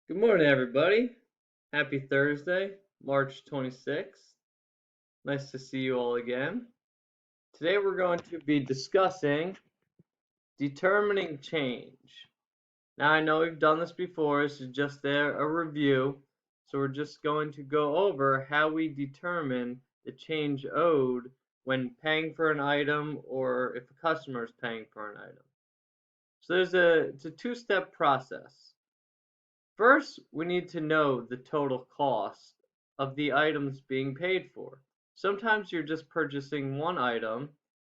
Good morning, everybody. Happy Thursday, March 26th. Nice to see you all again. Today we're going to be discussing determining change. Now, I know we've done this before. This is just a review. So we're just going to go over how we determine the change owed when paying for an item or if a customer is paying for an item. So it's a two-step process. First, we need to know the total cost of the items being paid for. Sometimes you're just purchasing one item,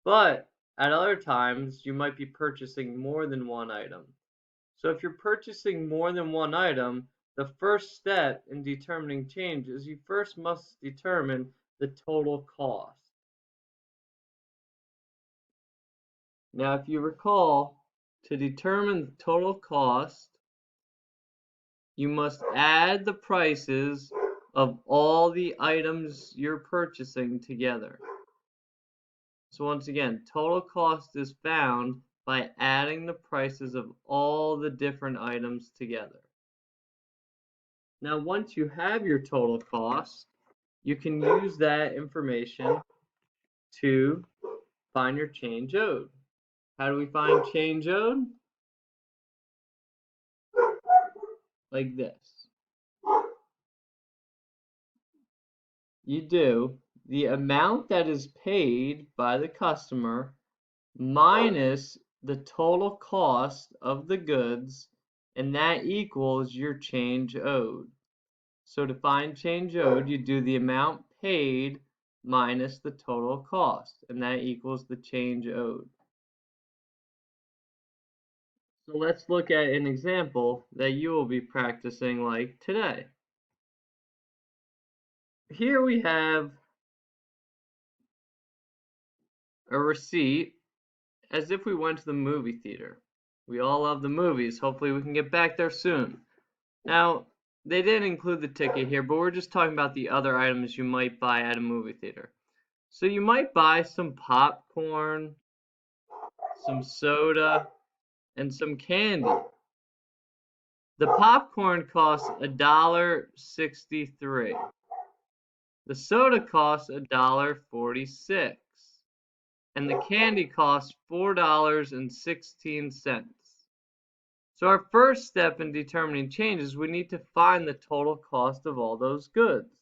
but at other times you might be purchasing more than one item. So if you're purchasing more than one item, the first step in determining change is you first must determine the total cost. Now, if you recall, to determine the total cost, you must add the prices of all the items you're purchasing together. So once again, total cost is found by adding the prices of all the different items together. Now, once you have your total cost, you can use that information to find your change owed. How do we find change owed? Like this. You do the amount that is paid by the customer minus the total cost of the goods, and that equals your change owed. So to find change owed, you do the amount paid minus the total cost, and that equals the change owed. So let's look at an example that you will be practicing like today. Here we have a receipt as if we went to the movie theater. We all love the movies. Hopefully we can get back there soon. Now, they didn't include the ticket here, but we're just talking about the other items you might buy at a movie theater. So you might buy some popcorn, some soda, and some candy. The popcorn costs $1.63. The soda costs $1.46. And the candy costs $4.16. So our first step in determining change is we need to find the total cost of all those goods.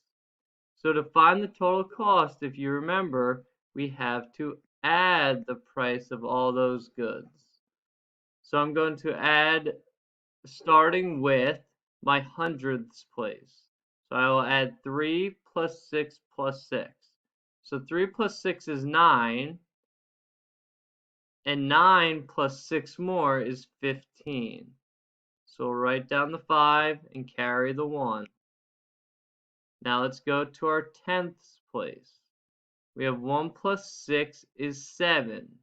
So to find the total cost, if you remember, we have to add the price of all those goods. So I'm going to add, starting with my hundredths place. So I will add 3 plus 6 plus 6. So 3 plus 6 is 9, and 9 plus 6 more is 15. So we'll write down the 5 and carry the 1. Now let's go to our tenths place. We have 1 plus 6 is 7.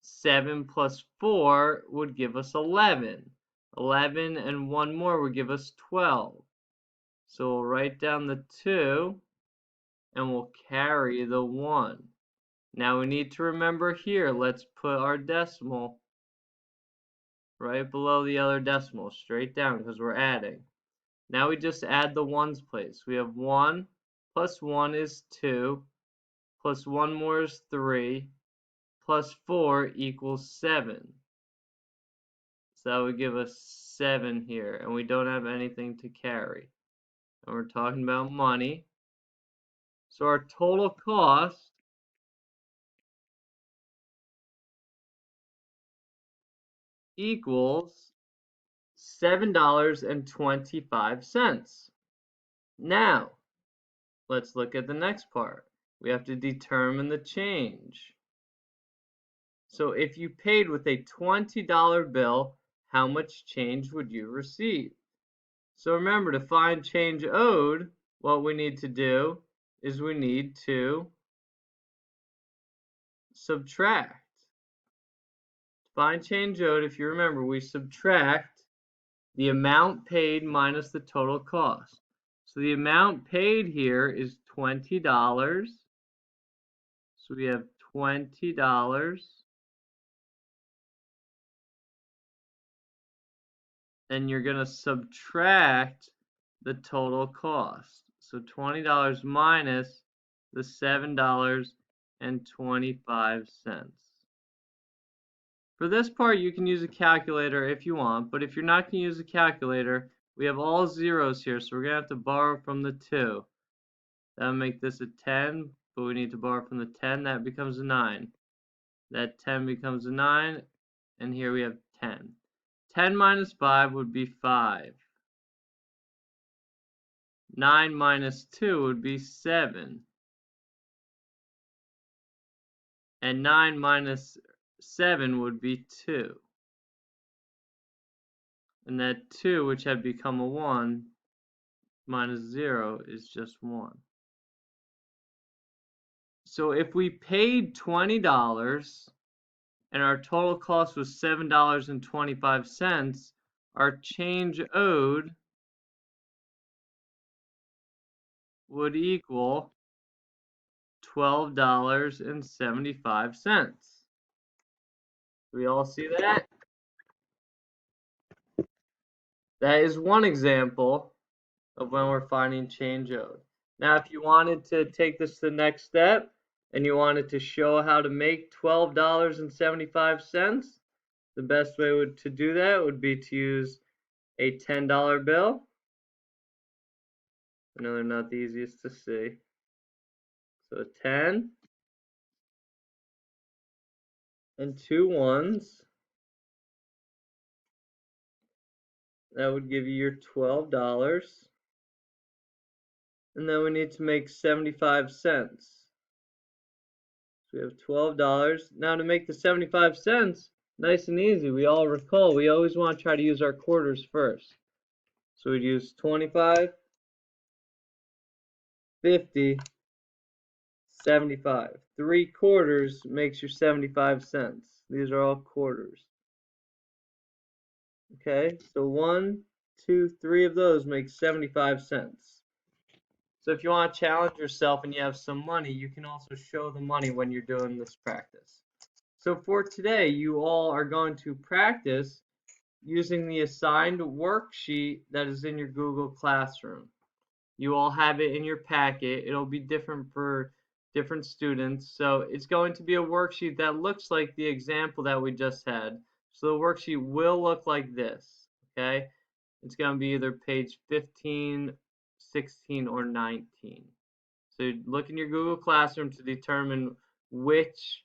7 plus 4 would give us 11. 11 and 1 more would give us 12. So we'll write down the 2 and we'll carry the 1. Now we need to remember here, let's put our decimal right below the other decimal, straight down because we're adding. Now we just add the ones place. We have 1 plus 1 is 2, plus 1 more is 3, plus 4 equals 7. So that would give us 7 here, and we don't have anything to carry. And we're talking about money. So our total cost equals $7.25. Now, let's look at the next part. We have to determine the change. So if you paid with a $20 bill, how much change would you receive? So remember, to find change owed, what we need to do is we need to subtract. To find change owed, if you remember, we subtract the amount paid minus the total cost. So the amount paid here is $20. So we have $20 and you're going to subtract the total cost. So $20 minus the $7.25. For this part, you can use a calculator if you want, but if you're not going to use a calculator, we have all zeros here, so we're going to have to borrow from the 2. That would make this a 10, but we need to borrow from the 10. That becomes a 9. That 10 becomes a 9, and here we have 10. 10 minus 5 would be 5. 9 minus 2 would be 7. And 9 minus 7 would be 2. And that 2, which had become a 1, minus 0 is just 1. So if we paid $20 and our total cost was $7.25, our change owed would equal $12.75. We all see that? That is one example of when we're finding change owed. Now, if you wanted to take this to the next step and you wanted to show how to make $12.75, the best way to do that would be to use a $10 bill. I know they're not the easiest to see. So 10 and 2 ones. That would give you your $12. And then we need to make 75 cents. So we have $12. Now to make the 75 cents, nice and easy. We all recall we always want to try to use our quarters first. So we'd use 25, 50, 75. 3 quarters makes your 75 cents. These are all quarters. Okay, so 1, 2, 3 of those make 75 cents. So if you want to challenge yourself and you have some money, you can also show the money when you're doing this practice. So for today, you all are going to practice using the assigned worksheet that is in your Google Classroom. You all have it in your packet. It'll be different for different students. So it's going to be a worksheet that looks like the example that we just had. So the worksheet will look like this, okay? It's going to be either page 15, 16, or 19. So look in your Google Classroom to determine which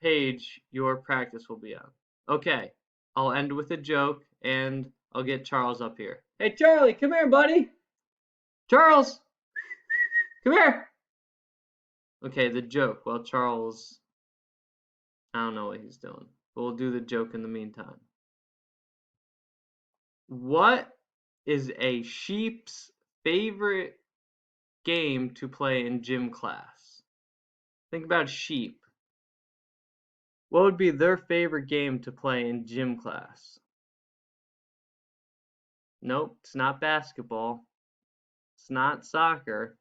page your practice will be on. Okay, I'll end with a joke and I'll get Charles up here. Hey Charlie, come here, buddy. Charles, come here. Okay, the joke. Well, Charles, I don't know what he's doing, but we'll do the joke in the meantime. What is a sheep's favorite game to play in gym class? Think about sheep. What would be their favorite game to play in gym class? Nope, it's not basketball. It's not soccer.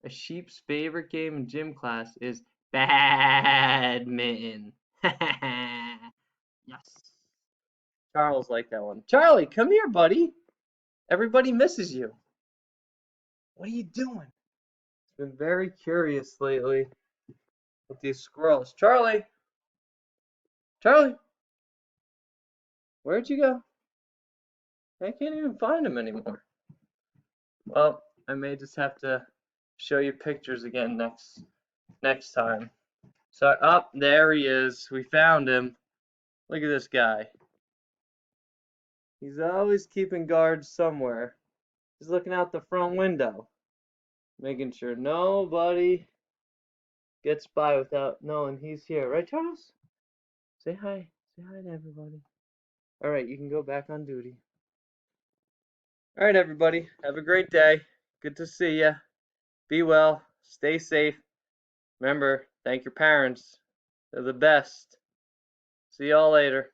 A sheep's favorite game in gym class is badminton. Yes. Charles liked that one. Charlie, come here, buddy. Everybody misses you. What are you doing? It's been very curious lately with these squirrels. Charlie! Charlie! Where'd you go? I can't even find him anymore. Well, I may just have to show you pictures again next time. So, up there he is. We found him. Look at this guy. He's always keeping guard somewhere. He's looking out the front window, making sure nobody gets by without knowing he's here. Right, Charles? Say hi. Say hi to everybody. All right, you can go back on duty. All right, everybody. Have a great day. Good to see ya. Be well. Stay safe. Remember, thank your parents. They're the best. See y'all later.